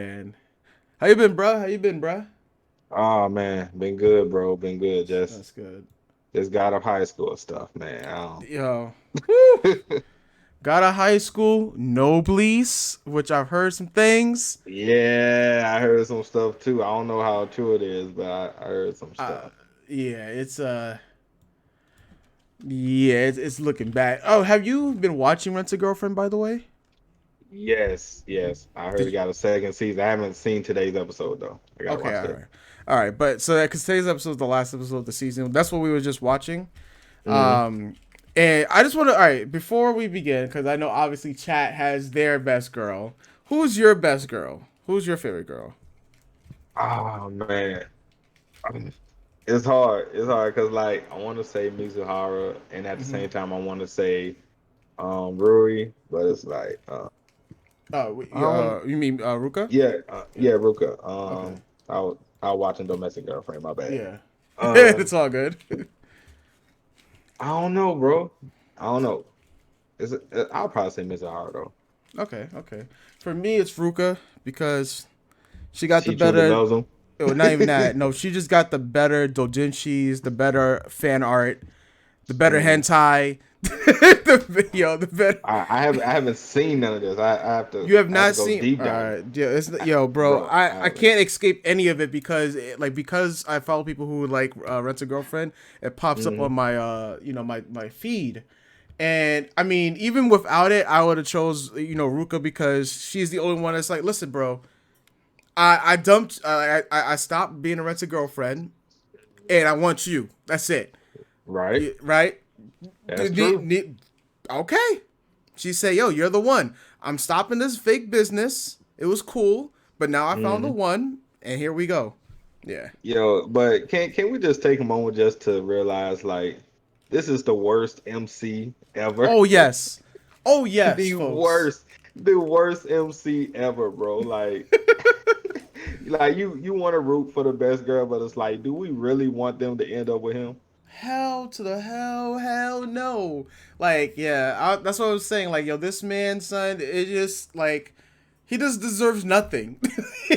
And how you been, bruh? How you been, bruh? Oh man, been good, bro. Been good. Just That's good. just got off high school stuff, man. Yo, whew. Got out of high school, no bleeds, which I've heard some things. Yeah, I heard some stuff too. I don't know how true it is, but I heard some Uh, stuff. yeah, it's looking bad. Oh, have you been watching Rent a Girlfriend, by the way? Yes, yes. I heard Did it you? got a second season. I haven't seen today's episode though. I gotta Okay, watch all that. right, all right. But so that because today's episode is the last episode of the season. That's what we were just watching. Mm. Um, and I just want to, all right, before we begin, because I know obviously chat has their best girl. Who's your best girl? Who's your favorite girl? Oh man, it's hard. It's hard because like I want to say Mizuhara, and at the Mm-hmm. same time I want to say Ruri, but it's like I don't. You mean Ruka? Yeah, Yeah. yeah, Ruka. Okay. I was watching Domestic Girlfriend. My bad. Yeah. Um, It's all good. I don't know, bro. I don't know. I'll probably say Miss though. Okay. Okay. For me, it's Ruka because she got the She truly better. loves him. Oh, not even that. No, she just got the better dojinshis, the better fan art, the better Mm. hentai. The better. I haven't seen none of this. You have I have to not go seen, deep dive, yeah, yo, bro. bro. I I haven't. can't escape any of it because, because I follow people who like Rent a Girlfriend. It pops up Hmm. on my, my feed, and I mean, even without it, I would have chose, Ruka because she's the only one that's like, listen, bro, I dumped, I stopped being a Rent a Girlfriend, and I want you. That's it, Right. right? That's true. Okay. She said, yo, you're the one. I'm stopping this fake business. It was cool, but now I found the Hmm. one, and here we go. Yeah. Yo, but can we just take a moment just to realize like this is the worst MC ever. Oh yes. Oh yes, The folks. worst, the worst MC ever, bro. Like, like you want to root for the best girl, but it's like, do we really want them to end up with him? Hell to the hell no. Like, yeah, that's what I was saying. Like, yo, this man, son, it just like he just deserves nothing. He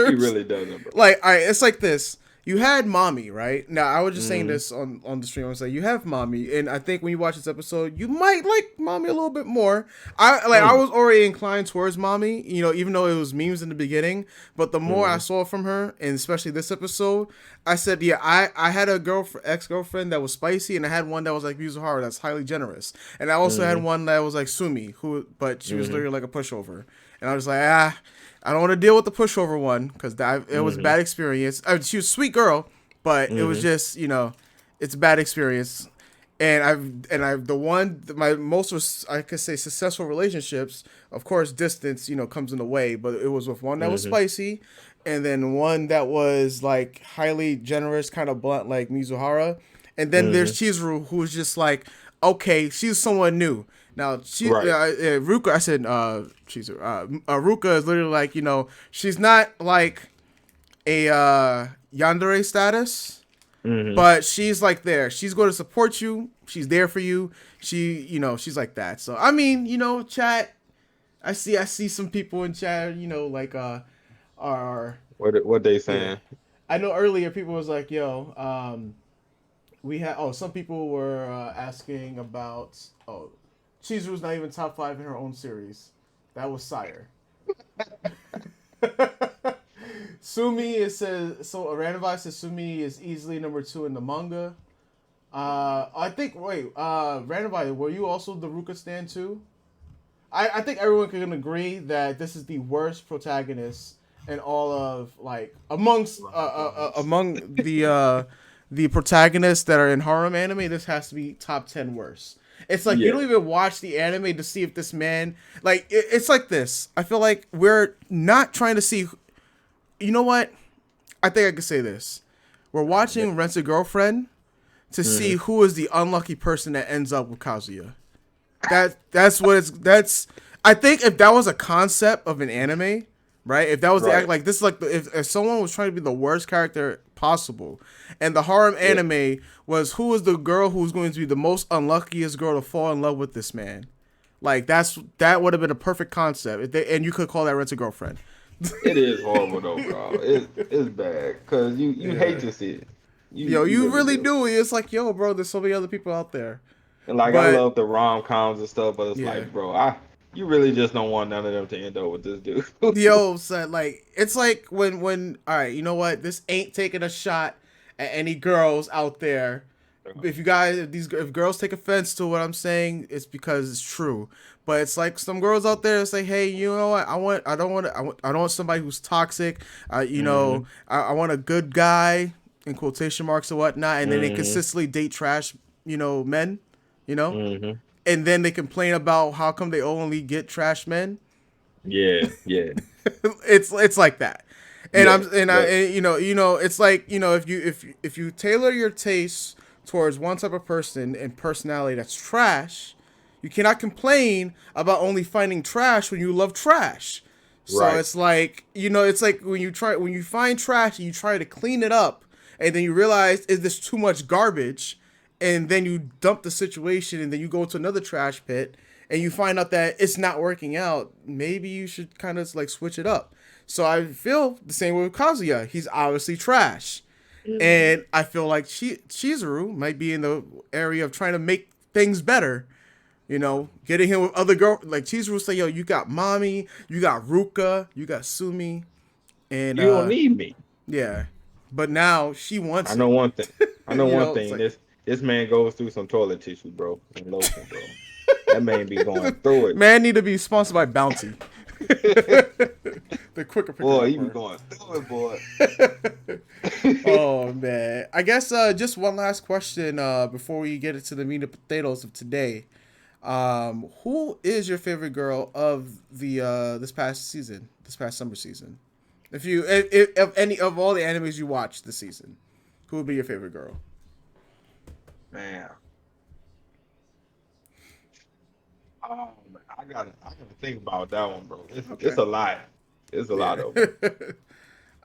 He deserves really doesn't, bro. like, all right, it's like this. You had mommy, right? Now I was just saying Mm, this on the stream. I was like, you have mommy, and I think when you watch this episode, you might like mommy a little bit more. I mm, was already inclined towards mommy, even though it was memes in the beginning. But the more I mm, saw from her, and especially this episode, I said, yeah, I had a ex girlfriend that was spicy, and I had one that was like Mizuhara that's highly generous, and I also had mm, one that was like Sumi, but she was mm, literally like a pushover, and I was like, I don't want to deal with the pushover one because it was a mm, bad experience. She was a sweet girl, but it was mm. just it's a bad experience. And I've the one my most I could say successful relationships. Of course, distance comes in the way, but it was with one that was Mm. spicy, and then one that was like highly generous, kind of blunt, like Mizuhara. And then there's Mm. Chizuru, who's just like, okay, she's someone new. Now, Right. Ruka, I said, Chizuru, Ruka is literally like, she's not like a yandere status, Mm. but she's like there. She's going to support you. She's there for you. She's like that. So I mean, chat. I see some people in chat. Like are What they yeah. saying? I know earlier people was like, yo, we had some people were asking about Chizuru's not even top five in her own series. That was Sire. Sumi it says so. Randovize says Sumi is easily number two in the manga. I think Randovize, were you also the Ruka stand too? I think everyone can agree that this is the worst protagonist in all of like among the protagonists that are in harem anime. This has to be top 10 worst. It's like you Yeah. don't even watch the anime to see if this man like it's like this. I feel like we're not trying to see. You know what? I think I could say this. We're watching Rent a Girlfriend to see Mm. who is the unlucky person that ends up with Kazuya. That's what it's that's I think if that was a concept of an anime, right? If that was the act Right. like this, like if someone was trying to be the worst character possible, and the harem Yeah. anime was who is the girl who's going to be the most unluckiest girl to fall in love with this man, like that would have been a perfect concept. And you could call that Rent a Girlfriend. It is horrible though, bro. It's bad because you hate Yeah. to see it. Yo, You you really really do. do. It's like, yo, bro, there's so many other people out there. And like I But love the rom-coms and stuff, but it's yeah. like, bro, I you really just don't want none of them to end up with this dude. Yo, son, like it's like when all right, you know what? This ain't taking a shot at any girls out there. If you guys, if girls take offense to what I'm saying, it's because it's true. But it's like some girls out there say, "Hey, you know what? I don't want somebody who's toxic. Hmm. I want a good guy in quotation marks or whatnot." And then they Hmm. consistently date trash, men, you know, Hmm. and then they complain about how come they only get trash men. Yeah, yeah, It's like that, and yeah. I'm and I But and, it's like if you tailor your tastes towards one type of person and personality that's trash, you cannot complain about only finding trash when you love trash. So right, it's like it's like when you find trash and you try to clean it up, and then you realize is this too much garbage, and then you dump the situation, and then you go to another trash pit, and you find out that it's not working out. Maybe you should kind of like switch it up. So I feel the same way with Kazuya. He's obviously trash, hmm, and I feel like Chizuru might be in the area of trying to make things better. Getting him with other girl like Chizuru say, yo, you got mommy, you got Ruka, you got Sumi, and you don't need me. yeah. But now she wants I know it. one thing. I know one It's thing. like This man goes through some toilet tissue, bro, and lotion, bro. That man be going through it. man need to be sponsored by Bounty. The quicker picker Boy, he be upper. going through it, boy. Oh man. I guess just one last question before we get into the meat and potatoes of today. Who is your favorite girl of the this past season, this past summer season? If any of all the animes you watched this season, who would be your favorite girl? Man, oh man, I gotta think about that one, bro. It's Okay. a lot. It's a lot Yeah. of them.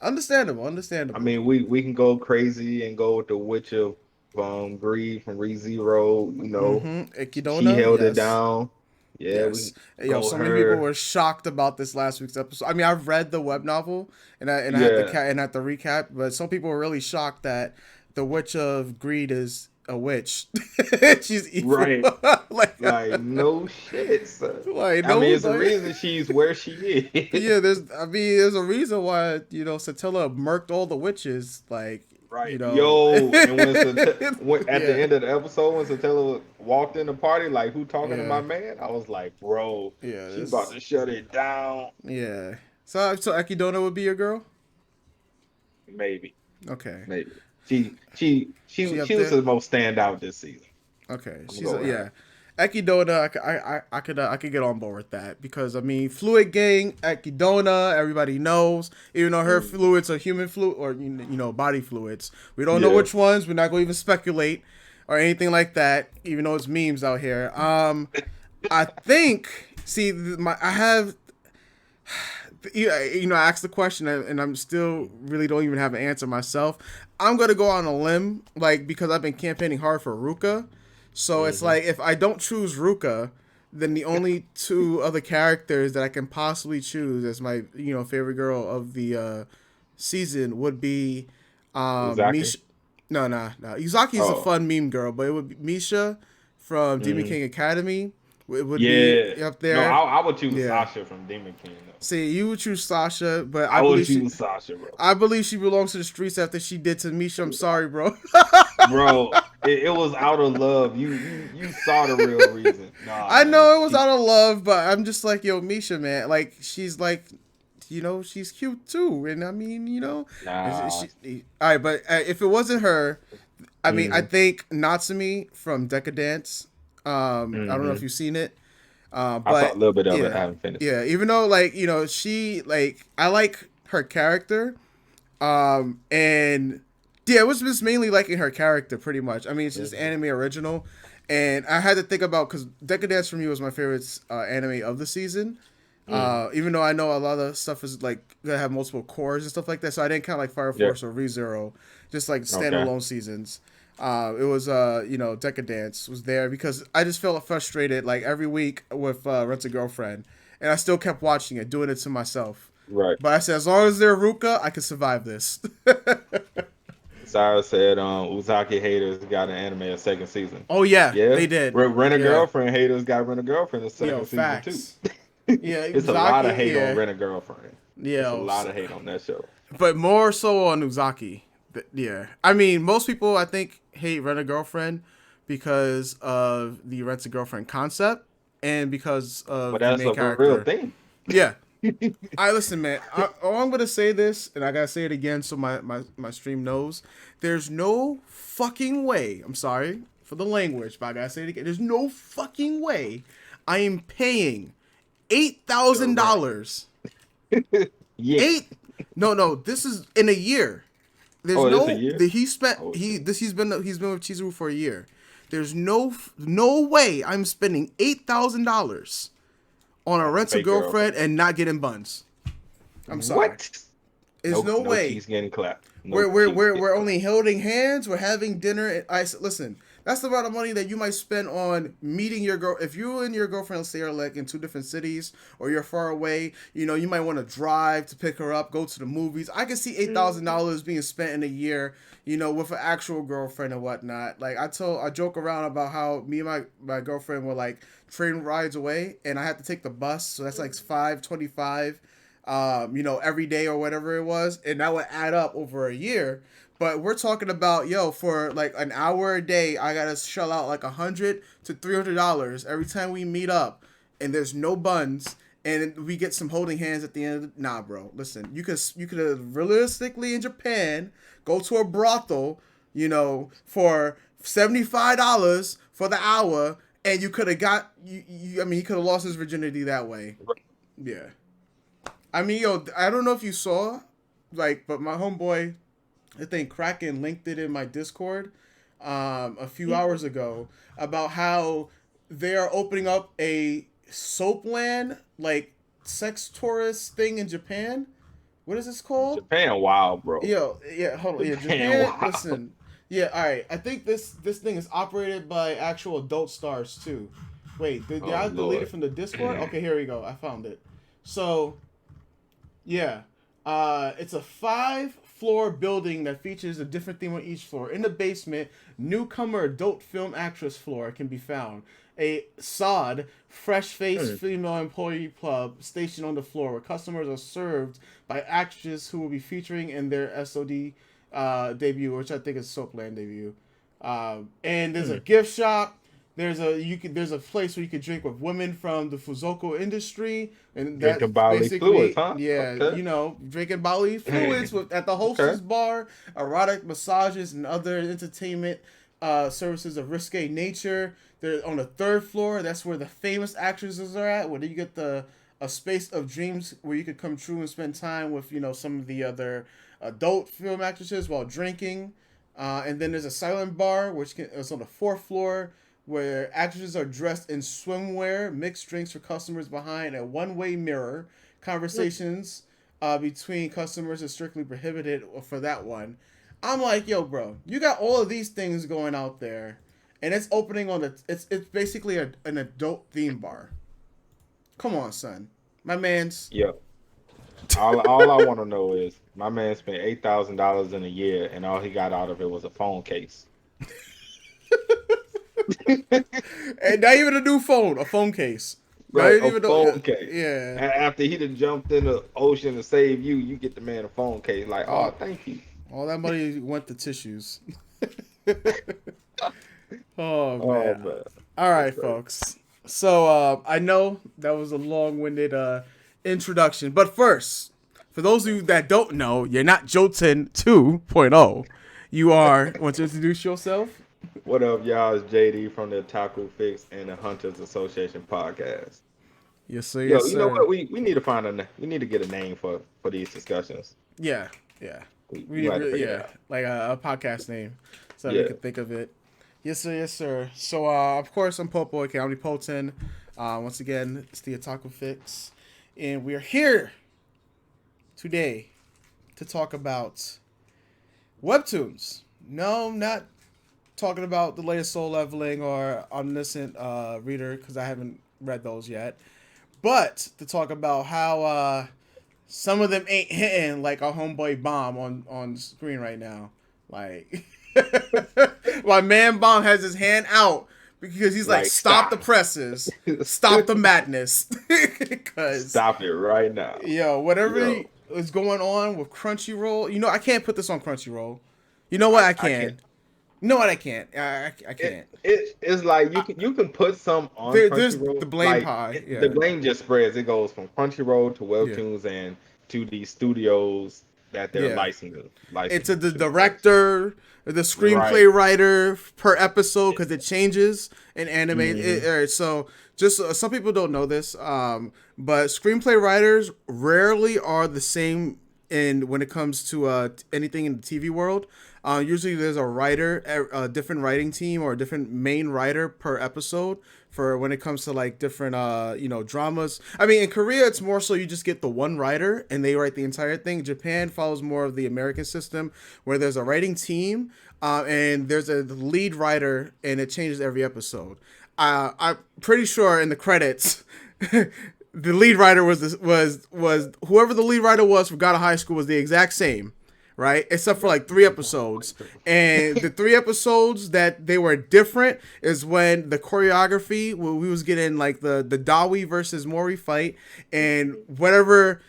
Understandable. I Understandable. mean, we can go crazy and go with the Witch of Greed from ReZero. She Ikidona, held it yes. down. Yeah, we Yes. can Yo, go with so many people her. were shocked about this last week's episode. I mean, I've read the web novel and I had the Yeah, cat and had the recap, but some people were really shocked that the Witch of Greed is a witch. She's evil. right. like, Like no shit, son. like I no, mean, it's the like, reason she's where she is. yeah. There's a reason why Satilla murked all the witches. Like, Right. Yo, and when at the yeah, end of the episode, when Satella walked in the party, like, who talking to my yeah, man? I was like, bro, yeah. she about to shut it down. Yeah. So Akidona would be your girl. Maybe, Okay. maybe. She She up she was there. the most standout this season. Okay, I'm gonna she's go with yeah. her. Akidona, I could get on board with that because I mean, Fluid Gang, Akidona, everybody knows. Even though her Mm, fluids are human fluid or body fluids, we don't know yeah. which ones. We're not going to even speculate or anything like that. Even though it's memes out here. I think. See, I have. I asked the question and I'm still really don't even have an answer myself. I'm gonna go on a limb, like because I've been campaigning hard for Ruka. So it's Hmm. like if I don't choose Ruka, then the only two other characters that I can possibly choose as my favorite girl of the season would be Uzaki. Misha. No, no. Uzaki is a Oh. fun meme girl, but it would be Misha from Demon Hmm. King Academy. It would be Yeah. up No, there. I would choose Yeah. Sasha from Demon King though. See, you would choose Sasha, but I would choose Sasha, bro. I believe she belongs to the streets after she did to Misha. I'm sorry, bro. Bro, it was out of love. You saw the real reason. Nah, I man. know it was out of love, but I'm just like, yo, Misha, man. Like, she's like, she's cute too. And I mean, Nah. all right, but if it wasn't her, I mean, I Hmm. think Natsumi from Decadence. I don't know if Hmm. you've seen it. I saw a But little bit of it. I yeah, haven't finished it. yeah. Even though like she like I like her character, and yeah, it was just mainly liking her character pretty much. I mean, it's just Hmm. anime original, and I had to think about because Decadence for me was my favorite anime of the season. Hmm. Even though I know a lot of stuff is like gonna have multiple cores and stuff like that, so I didn't count like Fire Yeah. Force or ReZero, just like Okay. standalone seasons. It was Decadence was there because I just felt frustrated like every week with Rent a Girlfriend, and I still kept watching it, doing it to myself. Right. But I said, as long as they're Ruka, I can survive this. Sarah said, Uzaki Haters got an anime a second season. Oh yeah, Yeah. they did. Rent a Yeah, Girlfriend Haters got Rent a Girlfriend a yo, second season too. facts. Yeah, It's a lot of Uzaki. hate on Yeah, Rent a Girlfriend. It's a yeah, lot of hate on that show. but more so on Uzaki. Yeah, I mean, most people I think hate Rent a Girlfriend because of the Rent a Girlfriend concept and because But of the that's main a real character. thing. Yeah, I listen, man. All I'm gonna say this, and I gotta say it again, so my stream knows. There's no fucking way. I'm sorry for the language, but I gotta say it again. There's no fucking way I am paying $8,000. Yeah. Eight? No. This is in a year. There's Oh, no this a year? that he spent. Oh, He's been with Chizuru for a year. There's no way I'm spending $8,000 on a Rent a Fake Girlfriend and not getting buns. I'm sorry. What? There's no way. Cheeks getting clapped. No We're cheeks getting we're only holding hands. We're having dinner. And listen. That's the amount of money that you might spend on meeting your girl. If you and your girlfriend, say, are like in two different cities or you're far away, you might want to drive to pick her up, go to the movies. I can see $8,000 being spent in a year, with an actual girlfriend and whatnot. Like I joke around about how me and my girlfriend were like train rides away, and I had to take the bus, so that's like $5.25, every day or whatever it was, and that would add up over a year. But we're talking about, for like an hour a day, I gotta shell out like $100 to $300 every time we meet up, and there's no buns, and we get some holding hands at the end of the... Nah, bro. Listen, you could realistically in Japan go to a brothel, for $75 for the hour, and you could have got he could have lost his virginity that way. Yeah. I mean, I don't know if you saw, but my homeboy, I think Kraken linked it in my Discord a few hours ago about how they are opening up a Soapland, sex tourist thing in Japan. What is this called? Japan wild, bro. Yeah, hold on. Yeah, Japan, wow. Listen. Yeah, all right. I think this thing is operated by actual adult stars too. Wait, did I delete it from the Discord? Okay, here we go. I found it. So, yeah. It's a 5-floor building that features a different theme on each floor. In the basement, newcomer adult film actress floor can be found. A SOD, fresh-faced female employee club stationed on the floor where customers are served by actresses who will be featuring in their SOD debut, which I think is Soapland debut. And there's a gift shop. There's a place where you could drink with women from the Fuzoko industry, and that's drinking bodily fluids, huh? Yeah, Okay. Drinking bodily fluids at the hostess bar, erotic massages, and other entertainment services of risque nature. They're on the 3rd floor. That's where the famous actresses are at. Where you get a space of dreams where you could come true and spend time with some of the other adult film actresses while drinking. And then there's a silent bar, which is on the 4th floor, where actresses are dressed in swimwear, mixed drinks for customers behind a one-way mirror. Conversations between customers is strictly prohibited for that one. I'm like, yo, bro, you got all of these things going out there, and it's opening on it's basically an adult theme bar. Come on, son. My man's... Yeah. All I want to know is my man spent $8,000 in a year, and all he got out of it was a phone case. And not even a new phone, a phone case. Right, a phone case. Yeah. After he done jumped in the ocean to save you, you get the man a phone case. Like, oh, thank you. All that money went to tissues. Oh, man. All right, folks. So I know that was a long-winded introduction, but first, for those of you that don't know, you're not Jotun 2.0. You are... Want to introduce yourself? What up, y'all? It's JD from the Otaku Fix and the Hunters Association podcast. Yes, sir. Yo, you know what? We need to we need to get a name for these discussions. Yeah. We like a podcast name, so we can think of it. Yes, sir. So, of course, I'm Pope Boy, Omnipotent. Once again, it's the Otaku Fix, and we are here today to talk about webtoons. No, not talking about the latest Soul Leveling or Omniscient Reader because I haven't read those yet, but to talk about how some of them ain't hitting like our homeboy Bomb on screen right now. Like, my man Bomb has his hand out because he's like, Like, stop the stop. presses, stop the madness, because Stop it right now. yo, whatever Yo, is going on with Crunchyroll, I can't put this on Crunchyroll. You know what? I I can't. can. You know what? I can't. I can't. It's like you can put some on There's Crunchyroll. the blame Like pie. the Yeah. blame just spreads. It goes from Crunchyroll to Yeah. Webtoons and to the studios that they're Yeah. licensing It's licensing the to. Right. director, the Right. screenplay writer per episode because it changes in anime. Hmm. So just some people don't know this, but screenplay writers rarely are the same in when it comes to anything in the TV world. Usually there's a writer, a different writing team or a different main writer per episode for when it comes to like different dramas. I mean, in Korea it's more so you just get the one writer and they write the entire thing. Japan follows more of the American system where there's a writing team and there's a lead writer and it changes every episode. I'm pretty sure in the credits the lead writer was whoever the lead writer was for God of High School was the exact same, right? Except for like 3 episodes. And the 3 episodes that they were different is when the choreography, when we was getting like the Dawi versus Mori fight, and whatever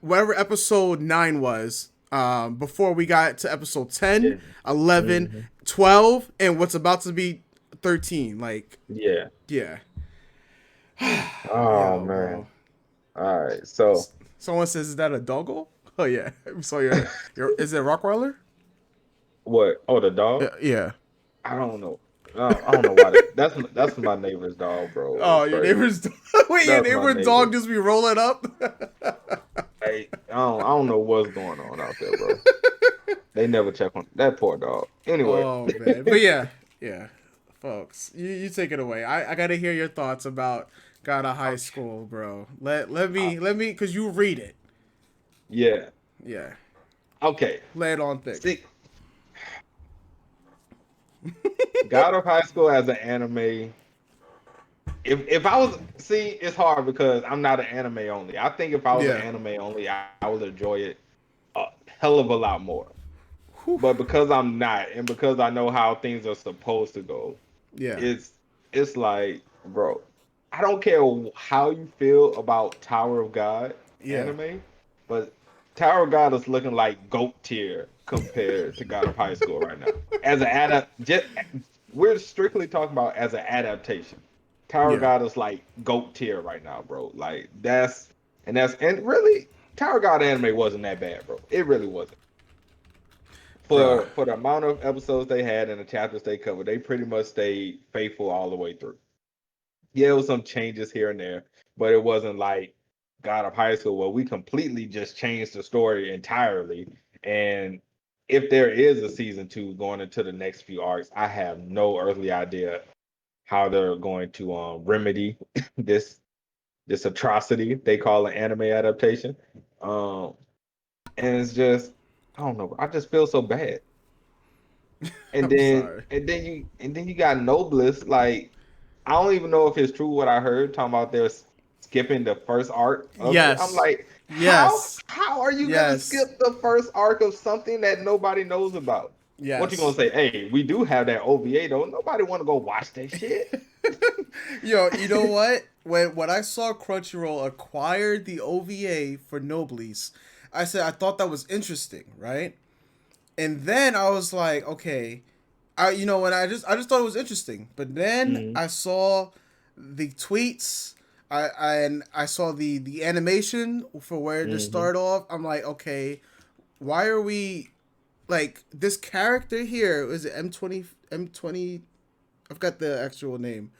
whatever episode 9 was, before we got to episode 10, 11, 12, and what's about to be 13. Like, Yeah. yeah. Oh Yo, man. bro. All right. So Someone says, "Is that a doggo?" Oh yeah. So your is it Rockweiler? what? Oh, the dog? Yeah. I don't know. I don't know why. That's my neighbor's dog, bro. Oh, It's your crazy. neighbor's wait, your That's my neighbor's neighbor. dog just be rolling up. Hey, I don't know what's going on out there, bro. They never check on that poor dog. Anyway, Oh man, but yeah, folks, you take it away. I gotta hear your thoughts about God of High School, bro. Let me, cause you read it. yeah. Yeah, Okay. lay it on thick. See, God of High School as an anime. If I was it's hard because I'm not an anime only. I think if I was an Yeah. anime only, I would enjoy it a hell of a lot more. Whew. But because I'm not, and because I know how things are supposed to go, Yeah. it's like, bro, I don't care how you feel about Tower of God Yeah. anime, but Tower of God is looking like GOAT tier compared to God of High School right now. As an we're strictly talking about as an adaptation. Tower of Yeah. God is like GOAT tier right now, bro. Like and really Tower of God anime wasn't that bad, bro. It really wasn't. Bruh. For the amount of episodes they had and the chapters they covered, they pretty much stayed faithful all the way through. Yeah, it was some changes here and there, but it wasn't like God of High School where we completely just changed the story entirely. And if there is a season 2 going into the next few arcs, I have no earthly idea how they're going to remedy this atrocity they call an anime adaptation. Um, and it's just I don't know. I just feel so bad. And I'm then sorry. and then you got Noblest. Like I don't even know if it's true what I heard talking about they're skipping the first arc of it. I'm Yes. like, how Yes. how are you gonna Yes. skip the first arc of something that nobody knows about? What you gonna Yes. say? Hey, we do have that OVA though. Nobody want to go watch that shit. Yo, you know what? When I saw Crunchyroll acquired the OVA for Noblesse, I said I thought that was interesting, right? And then I was like, okay, and I just thought it was interesting. But then Mhm. I saw the tweets, and I saw the animation for where it just Mhm. started off. I'm like, okay, why are we like this character here? Is it M20? I forgot the actual name,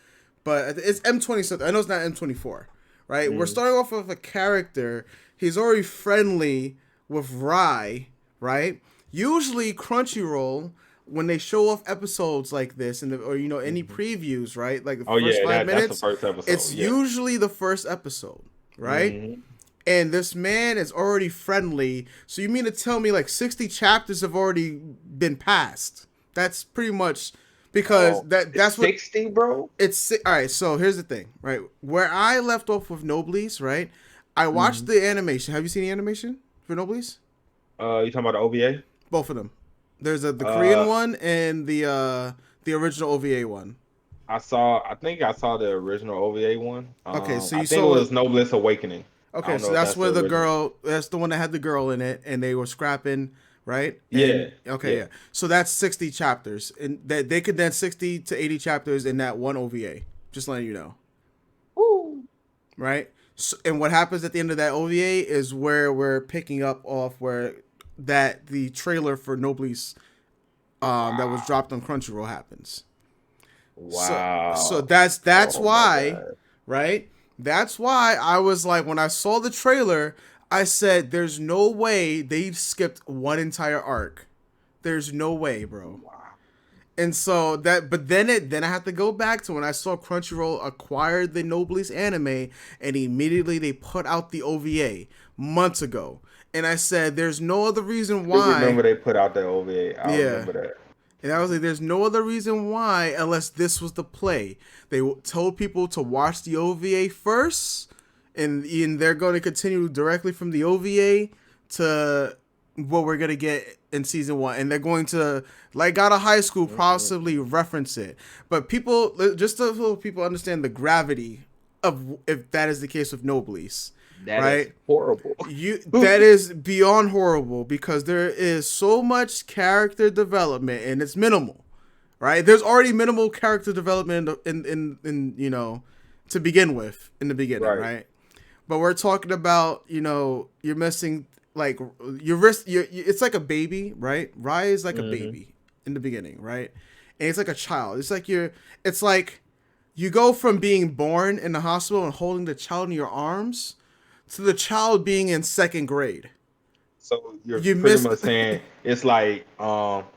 but it's M20 something. I know it's not M24, right? We're Mhm. starting off with a character. He's already friendly with Rai, right? Usually Crunchyroll, when they show off episodes like this, or any Mhm. previews, right? Like the Oh first yeah, five that's the minutes, first episode. it's Yeah. usually the first episode, right? Mhm. And this man is already friendly. So you mean to tell me like 60 chapters have already been passed? That's pretty much because Oh, that's what 60, bro. it's. All right, so here's the thing, right? Where I left off with Noblesse, right? I watched Hmm. the animation. Have you seen the animation for Noblesse? You talking about the OVA? Both of them. There's the Korean Uh, one and the original OVA one. I think I saw the original OVA one. Okay, so I you think it saw. was Noblesse Awakening. I Okay, don't so know if that's that's the where the original. girl. That's the one that had the girl in it, and they were scrapping, right? And Yeah, okay, yeah. yeah. So that's 60 chapters, and that they condense 60 to 80 chapters in that one OVA. Just letting you know, Woo. right? So, and what happens at the end of that OVA is where we're picking up off where that the trailer for Noblesse that was Wow. dropped on Crunchyroll happens. So Wow. that's Oh my why, God. right? That's why I was like, when I saw the trailer, I said, "There's no way they skipped one entire arc. There's no way, bro." Wow. And so that, but then I have to go back to when I saw Crunchyroll acquired the Noblesse anime, and immediately they put out the OVA months ago, and I said, "There's no other reason I do remember why." they put out the OVA. I Yeah. remember that. And I was like, there's no other reason why unless this was the play. They told people to watch the OVA first, and they're going to continue directly from the OVA to what we're going to get in season one. And they're going to, like out of high school, possibly Mm-mm-mm. reference it. But people, just so people understand the gravity of if that is the case with Noblesse, That is right? horrible. You that is beyond horrible because there is so much character development and it's minimal, right? There's already minimal character development in to begin with in the beginning, Right. right? But we're talking about you're missing like your wrist. It's like a baby, right? Rai is like a Hmm. baby in the beginning, right? And it's like a child. It's like you go from being born in the hospital and holding the child in your arms to the child being in second grade. So you're You pretty missed. much saying it's like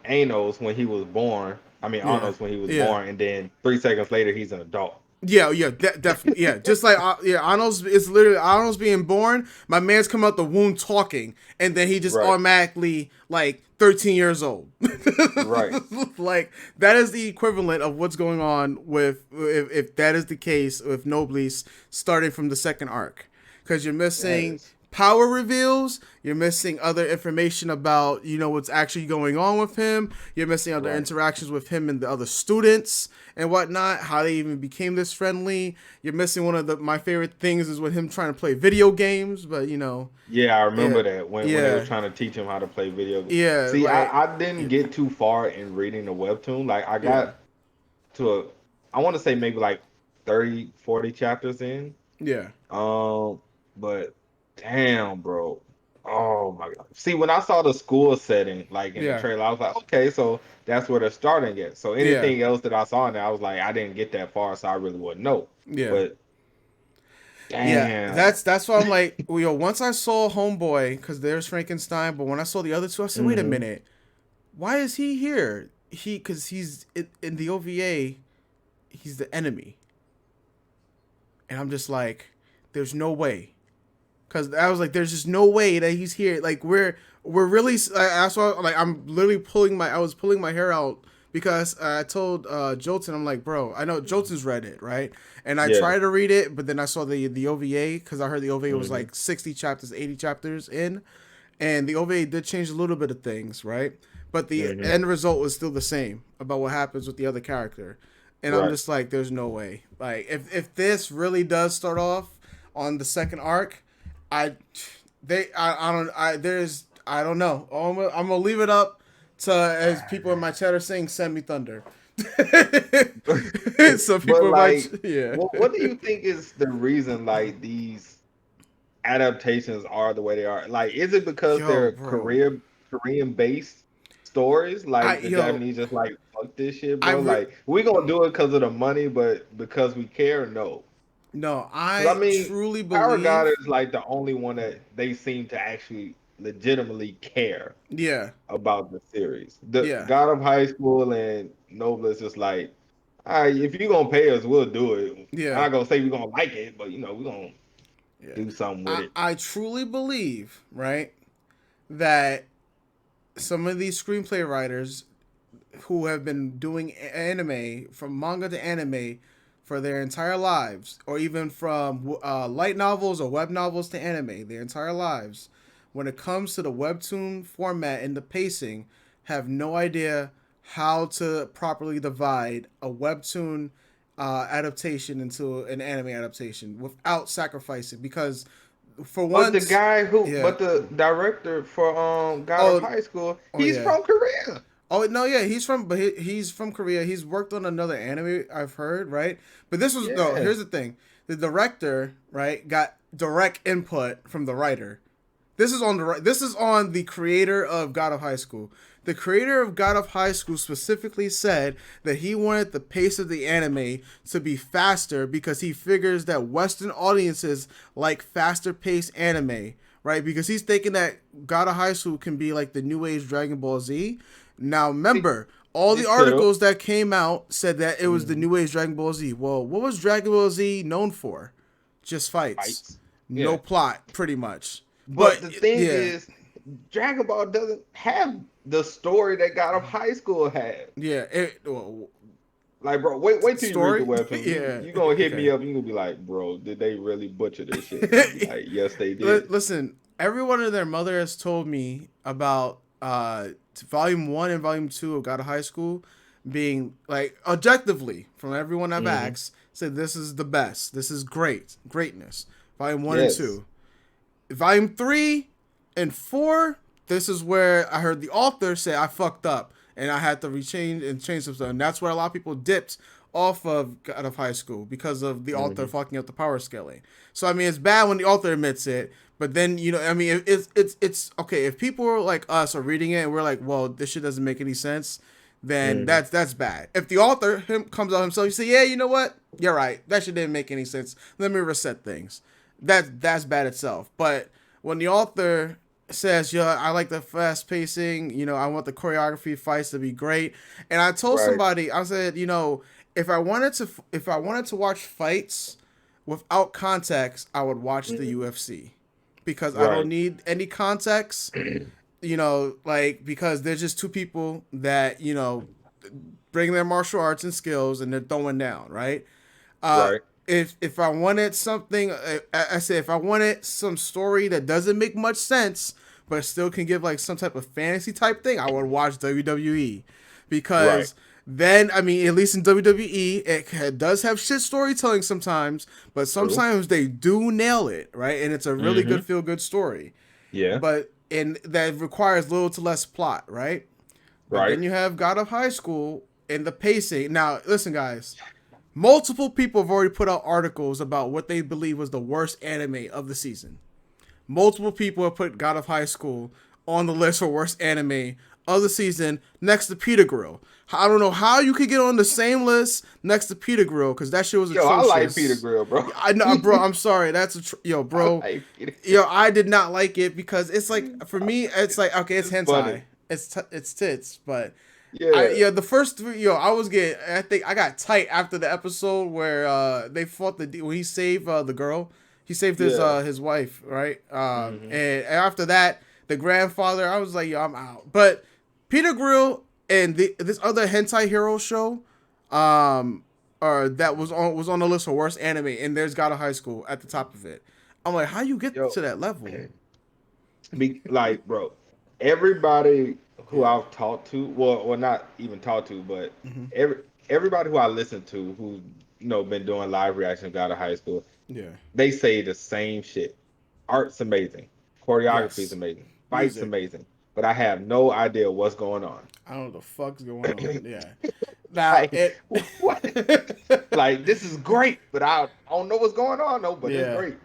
Anos when he was born. I mean Yeah, Anos when he was yeah, born, and then 3 seconds later he's an adult. yeah. Definitely, yeah. Just like Arnold's, it's literally Arnold's being born. My man's come out the womb talking, and then he just Right. automatically like 13 years old. Right. Like that is the equivalent of what's going on with if that is the case with Noblesse starting from the second arc, because you're That missing is. power reveals, you're missing other information about what's actually going on with him, you're missing other Right. interactions with him and the other students and whatnot, how they even became this friendly. You're missing one of my favorite things is with him trying to play video games, but Yeah, I yeah, remember that when they were yeah, trying to teach him how to play video games. yeah, See, like I didn't get too far in reading the webtoon. Like I yeah, got to I want to say maybe like 30, 40 chapters in. yeah, But damn, bro. Oh my God. See, when I saw the school setting, like in the yeah, trailer, I was like, okay, so that's where they're starting at. So yeah, anything else that I saw in there, I was like, I didn't get that far, so I really wouldn't know. yeah. But Yeah, damn. that's why I'm like, well, once I saw Homeboy, because there's Frankenstein, but when I saw the other two, I said, wait a Hmm. minute, why is he here? Because he's in the OVA, he's the enemy, and I'm just like, there's no way, because I was like, there's just no way that he's here. Like we're really, I saw like I was pulling my hair out because I told Jolton, I'm like, bro, I know Jolton's read it, right? And I Yeah. tried to read it, but then I saw the OVA because I heard the OVA was Hmm. like 60 chapters, 80 chapters in, and the OVA did change a little bit of things, right? But the Hmm. end result was still the same about what happens with the other character. And I'm Right. just like, there's no way. Like, if this really does start off on the second arc, I I don't I don't know. I'm gonna leave it up to, as people in my chat are saying, send me thunder. So But people in my like, yeah, what do you think is the reason like these adaptations are the way they are? Like, is it because yo, they're bro, Korean based stories? I Like the yo Japanese just like fuck this shit, I bro. re- Like we gonna do it because of the money, but because we care, no. no, Because I I mean, truly Power God believe, is like the only one that they seem to actually legitimately care yeah, about the series. The yeah, God of High School and Nova is just like, all right, if you're gonna pay us, we'll do it. I'm yeah, not gonna say we're gonna like it, but we're gonna yeah. do something with it. I truly believe, right, that some of these screenplay writers who have been doing anime from manga to anime for their entire lives, or even from light novels or web novels to anime, their entire lives, when it comes to the webtoon format and the pacing, have no idea how to properly divide a webtoon adaptation into an anime adaptation without sacrificing. Because for But the once, guy who, yeah. but the director for God of Oh, High School, oh he's yeah. from Korea. Oh no, yeah, he's from Korea. He's worked on another anime I've heard, right? But this was no. Yeah. Here's the thing: the director, right, got direct input from the writer. This is on the creator of God of High School. The creator of God of High School specifically said that he wanted the pace of the anime to be faster because he figures that Western audiences like faster paced anime, right? Because he's thinking that God of High School can be like the new age Dragon Ball Z. Now remember, all the It could have. articles that came out said that it was the new age Dragon Ball Z. Well, what was Dragon Ball Z known for? Just fights. Fights. No Yeah. plot, pretty much. But But the thing yeah, is, Dragon Ball doesn't have the story that God of High School had. yeah. Well, Like, bro, wait till you read the story, webtoon. yeah. You gonna hit me Okay. up. You gonna be like, bro, did they really butcher this shit? And I'll be like, yes, they did. Listen, everyone and their mother has told me about volume 1 and volume 2 of God of High School being like objectively from everyone I've Hmm. asked said this is the best. This is greatness. Volume 1 and Yes. 2. Volume 3 and 4, this is where I heard the author say I fucked up and I had to rechange and change some stuff. And that's where a lot of people dipped off of God of High School because of the author Hmm. fucking up the power scaling. So I mean, it's bad when the author admits it, but then I mean, it's okay if people like us are reading it and we're like, well, this shit doesn't make any sense. Then Hmm. that's bad. If the author comes out himself, you say, yeah, you know what, you're right. That shit didn't make any sense. Let me reset things. That's bad itself. But when the author says, "Yeah, I like the fast pacing. I want the choreography fights to be great," and I told Right. somebody, I said, if I wanted to watch fights without context, I would watch the Mhm. UFC because I don't Right. need any context. Like because there's just two people that bring their martial arts and skills and they're throwing down, right? Uh, Right. if I wanted something, I say if I wanted some story that doesn't make much sense, but still can give like some type of fantasy type thing, I would watch WWE Right. because then I mean at least in WWE it does have shit storytelling sometimes, but True. sometimes they do nail it, right? And it's a really Hmm. good feel good story, Yeah. but and that requires little to less plot, right? But Right. then you have God of High School and the pacing. Now, listen, guys. Multiple people have already put out articles about what they believe was the worst anime of the season. Multiple people have put God of High School on the list for worst anime of the season next to Peter Grill. I don't know how you could get on the same list next to Peter Grill because that shit was Yo, I like Peter atrocious. Grill, bro. I know, bro. I'm sorry. Yo, I bro. like Peter Yo, I did not like it because it's like for me, it's like okay, it's It's funny. hentai, it's tits, but Yeah. the first three, I think I got tight after the episode where they fought when he saved the girl. He saved Yeah. his wife, right? Hmm. And after that, the grandfather, I was like, yo, I'm out. But Peter Grill and this other hentai hero show, or that was on the list for worst anime, and there's God of High School at the top of it. I'm like, how you get Yo, to that level? like, bro, everybody who Yeah. I've talked to, well, not even talked to, but Hmm. every everybody who I listen to who's been doing live reaction out of high school, Yeah. they say the same shit. Art's amazing, choreography is Yes. amazing, fights Music. amazing, but I have no idea what's going on. I don't know what the fuck's going on. Yeah. Now Like, it. what? Like, this is great, but I don't know what's going on though. But it's Yeah. great.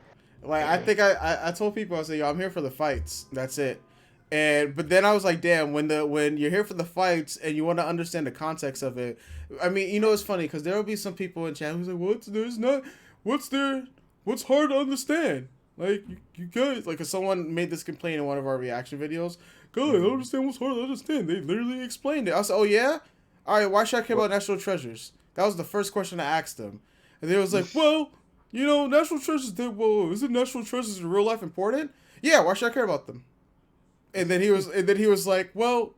Like I think I told people I said, yo, I'm here for the fights. That's it. But then I was like, damn, when you're here for the fights and you want to understand the context of it, I mean, it's funny because there will be some people in chat who's like, what's hard to understand? Like you guys, like if someone made this complaint in one of our reaction videos, go, I don't Mhm. understand what's hard to understand. They literally explained it. I said, oh yeah, all right. Why should I care What? about National Treasures? That was the first question I asked them, and they was like, well, National Treasures. Well, isn't National Treasures in real life important? Yeah. Why should I care about them? And then he was like, well,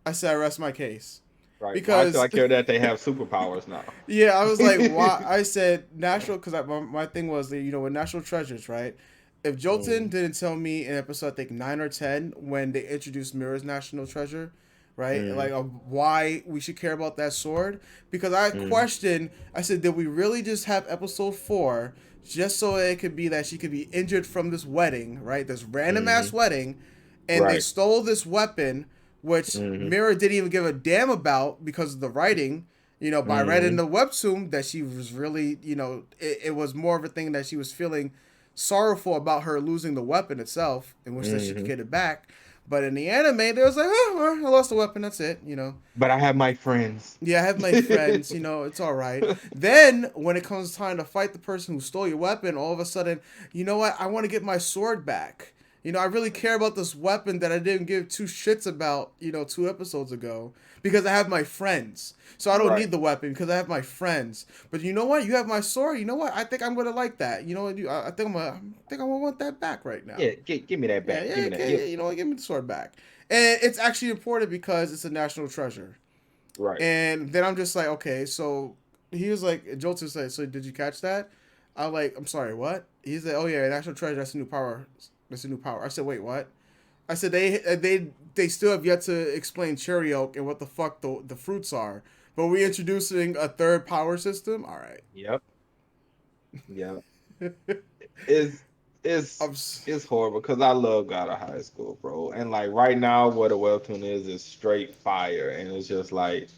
I said I rest my case. Right. Why should Because I care that they have superpowers now? yeah, I was like, why? I said national because my thing was that with National Treasures, right? If Jolton Mm, didn't tell me in episode I think 9 or 10 when they introduced Mira's National Treasure, right? mm, Like why we should care about that sword because I mm, questioned. I said, did we really just have episode 4 just so it could be that she could be injured from this wedding, right? This random ass mm. wedding, and they Right. stole this weapon, which Mm, Mira didn't even give a damn about because of the writing. But I read in mm, the webtoon that she was really, it was more of a thing that she was feeling sorrowful about her losing the weapon itself and wish that she could mm. get it back. But in the anime, they was like, oh, well, I lost the weapon. That's it. But I have my friends. Yeah, I have my friends. It's all right. Then when it comes time to fight the person who stole your weapon, all of a sudden, you know what? I want to get my sword back. I really care about this weapon that I didn't give two shits about, 2 episodes ago because I have my friends. So I don't Right. need the weapon because I have my friends. But you know what? You have my sword. You know what? I think I'm gonna like that. You know what? I think I'm gonna want that back right now. Yeah, give me that Yeah, back. Give yeah, me that. Yeah. okay. Give me the sword back. And it's actually important because it's a national treasure. Right. And then I'm just like, okay, so he was like, Jolton said, so did you catch that? I'm like, I'm sorry, what? He's like, oh yeah, national treasure. That's a new power. That's a new power. I said, wait, what? I said they still have yet to explain cherry oak and what the fuck the fruits are. But we introducing a third power system. All right. Yep. Yep. It's it's I'm s- it's horrible because I love God of High School, bro. And like right now, what a webtoon is straight fire, and it's just like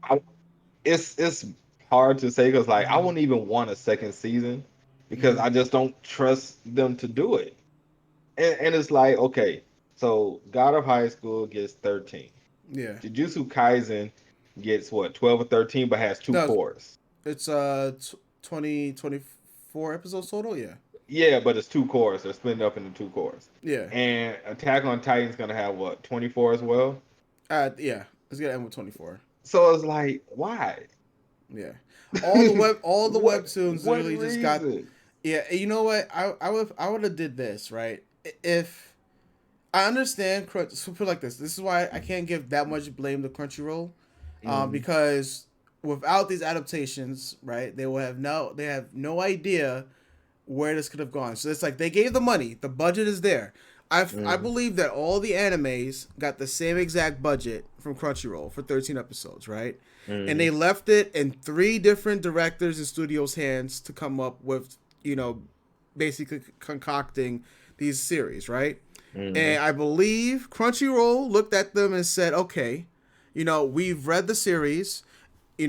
I, it's hard to say because like I wouldn't even want a second season because I just don't trust them to do it. And it's like okay, so God of High School gets 13. yeah. Jujutsu Kaisen gets what 12 or 13, but has two No, cores. it's 24 episodes total. Yeah. Yeah, but it's two cores. They're split up into two cores. Yeah. And Attack on Titan's gonna have what 24 as well. Yeah. It's gonna end with 24. So it's like, why? Yeah. All the webtoons What literally just got. reason? Yeah, you know what? I would have did this, right? If I understand Crunch, so put it like this. This is why I can't give that much blame to Crunchyroll, Mm, because without these adaptations, right, they have no idea where this could have gone. So it's like they gave the money, the budget is there. I mm, believe that all the animes got the same exact budget from Crunchyroll for 13 episodes, right? And mm, they left it in 3 different directors and studios' hands to come up with, basically concocting these series, right? mm, And I believe Crunchyroll looked at them and said, okay, we've read the series,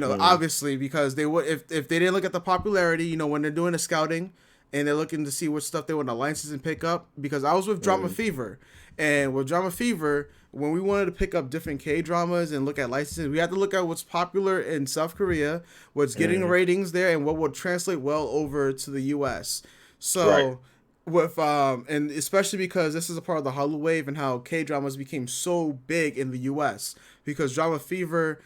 mm, obviously because they would if they didn't look at the popularity, when they're doing the scouting and they're looking to see what stuff they want to license and pick up. Because I was with Drama mm, Fever, and with Drama Fever, when we wanted to pick up different K dramas and look at licensing, we had to look at what's popular in South Korea, what's getting mm. ratings there, and what will translate well over to the U.S. Right. So with and especially because this is a part of the Hallyu wave and how K dramas became so big in the U.S. because Drama Fever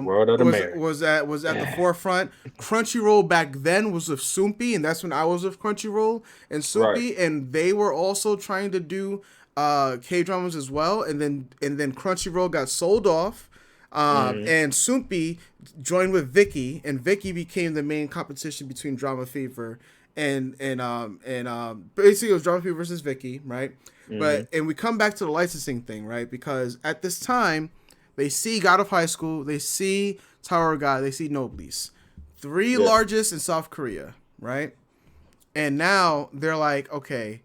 World of the Mary. was at the forefront. Crunchyroll back then was with Soompi, and that's when I was with Crunchyroll and Right. Soompi, and they were also trying to do K dramas as well. And then Crunchyroll got sold off. Mm, And Soompi joined with Vicky, and Vicky became the main competition between Drama Fever and basically it was Drama Fever versus Vicky, right? mm. But we come back to the licensing thing, right? Because at this time, they see God of High School, they see Tower of God, they see Noblesse, three Yeah. largest in South Korea, right? And now they're like, okay,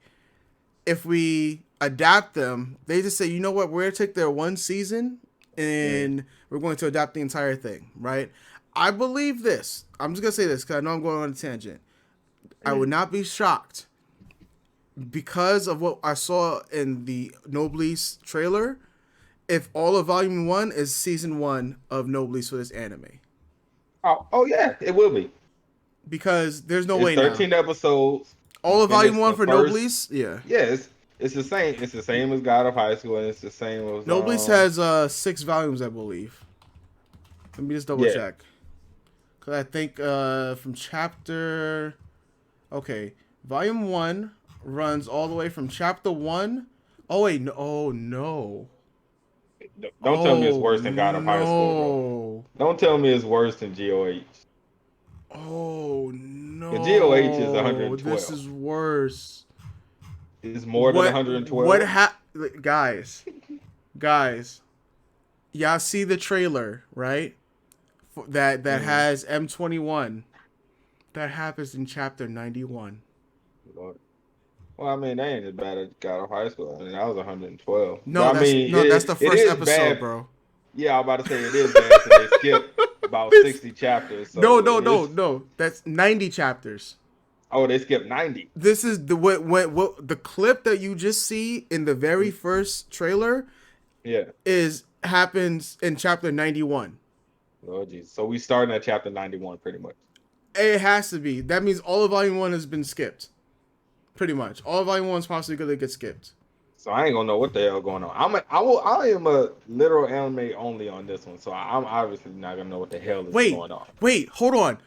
if we adapt them, they just say, you know what, we're gonna take their 1 season Mm, and we're going to adapt the entire thing, right? I believe this. I'm just gonna say this because I know I'm going on a tangent. I would mm. not be shocked because of what I saw in the Noblesse trailer if all of Volume 1 is Season 1 of Noblesse for this anime. Oh yeah, it will be. Because there's no It's way now. 13 episodes. You All of Volume finish 1 the for first. Noblesse? Yeah. Yeah, it's the same. It's the same as God of High School, and it's the same as Noblesse has 6 volumes, I believe. Let me just double yeah. check. Because I think from chapter. Okay. Volume 1 runs all the way from chapter 1. Oh, wait. No. Oh, no. Don't tell me it's Oh worse than God of High School, bro. no. Don't tell me it's worse than GOH. Oh Because GOH is no. This 112. is worse. It's more than What 112. guys, guys, y'all see the trailer, right? That Mm, has M21. That happens in chapter 91. Lord. Well, I mean, they ain't as bad as God of High School. I mean, that was 112. But No, I mean, that's the it first is episode, bad. bro. Yeah, I was about to say it is bad since they skipped about It's- 60 chapters. no, So no, no, it's, no. That's 90 chapters. oh, they skipped 90. This is the what the clip that you just see in the very first trailer Yeah. is happens in chapter 91. Oh, geez. So we starting at chapter 91 pretty much. It has to be. That means all of volume 1 has been skipped. Pretty much. All of volume 1 is possibly going to get skipped. So I ain't gonna know what the hell going on. I am a literal anime only on this one, so I'm obviously not gonna know what the hell is going on. Wait, hold on.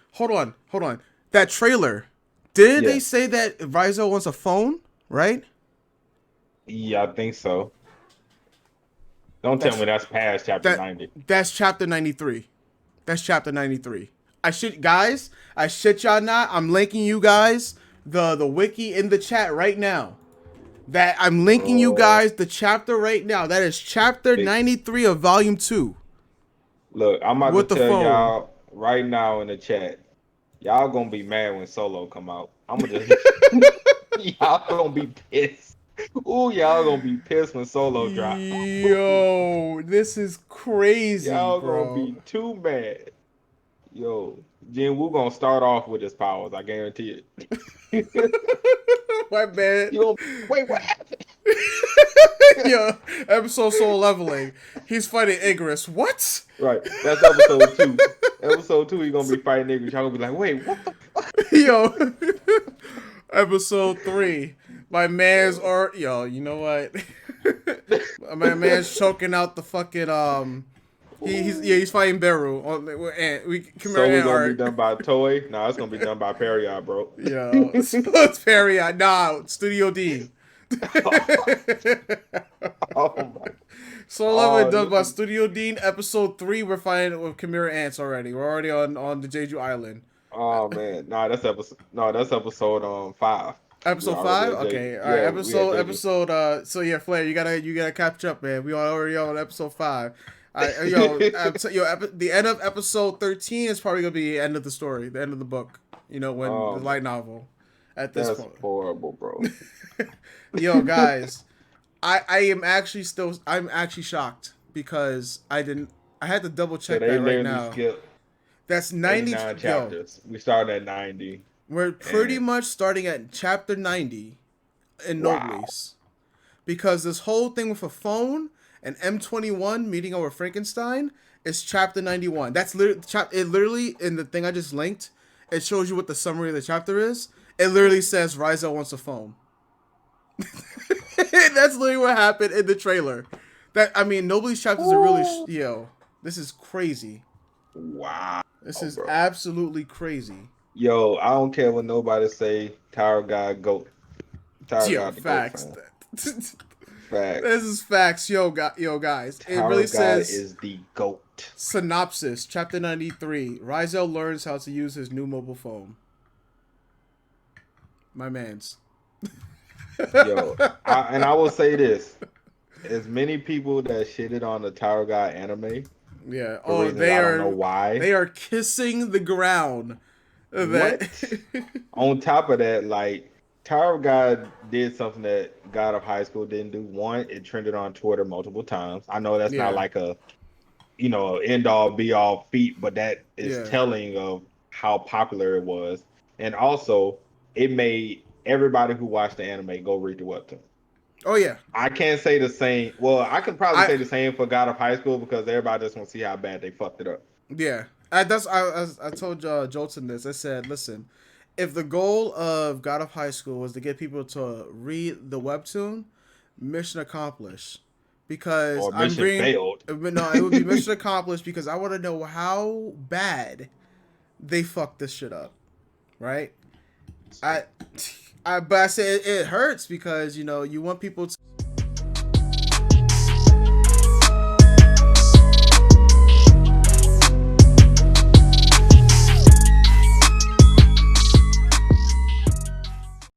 That trailer. Didn't Yeah. they say that Rizzo wants a phone, right? Yeah, I think so. Don't tell me that's past chapter 90. That's chapter 93. That's chapter 93. I shit y'all not. I'm linking you guys the wiki in the chat right now. That I'm linking you guys the chapter right now. That is chapter 93 of volume 2. Look, I'm about With to the tell phone. y'all right now in the chat. Y'all gonna be mad when Solo come out. I'm gonna just y'all gonna be pissed. Ooh, y'all gonna be pissed when Solo drop. Yo, this is crazy, Y'all gonna bro. be too mad. Yo, Jin Woo gonna start off with his powers. I guarantee it. My bad. You gonna wait? What happened? Yo, episode soul leveling. He's fighting Igris. What? Right, that's episode 2. Episode 2, he gonna be fighting niggas. Y'all gonna be like, wait, what the fuck? Yo, episode 3. My man's yo. You know what? My man's choking out the fucking. He's fighting Beru on So we gonna be done by Toei? Nah, it's gonna be done by Period, bro. Yo, it's Period. Nah, Studio Dean. Oh my. So Level done by Studio Dean. Episode 3, we're fighting with Chimera Ants already. We're already on the Jeju Island. Oh man, nah, that's episode 5. Episode 5? Okay, all right. Episode. So yeah, Flair, you gotta catch up, man. We already on episode 5. All right, the end of episode 13 is probably gonna be the end of the story, the end of the book. You know, when the light novel. At this point, that's horrible, bro. Yo, guys, I'm actually shocked because I had to double check that right now. That's 99 chapters. We started at 90. We're pretty much starting at chapter 90 in Nobles. Because this whole thing with a phone and M21 meeting over Frankenstein is chapter 91. That's literally in the thing I just linked. It shows you what the summary of the chapter is. It literally says Rizzo wants a phone. That's literally what happened in the trailer. Nobody's chapters are really this is crazy. Wow. This is absolutely crazy. Yo, I don't care what nobody say. Tower God GOAT. Facts. Facts. This is facts. Yo, guys. Tower it really God says is the GOAT. Synopsis, chapter 93. Rizzo learns how to use his new mobile phone. My man's. Yo, I will say this. As many people that shitted on the Tower God anime. Yeah. They are. I don't know why. They are kissing the ground. What? On top of that, like, Tower of God did something that God of High School didn't do. One, it trended on Twitter multiple times. I know that's not like a, end all be all feat, but that is telling of how popular it was. And also, it made everybody who watched the anime go read the webtoon. Oh yeah. I can't say the same. Well, I can probably say the same for God of High School because everybody just want to see how bad they fucked it up. Yeah. I told Jolton this. I said, listen, if the goal of God of High School was to get people to read the webtoon, mission accomplished. Because failed. No, it would be mission accomplished because I want to know how bad they fucked this shit up, right? But I say it hurts because you want people to.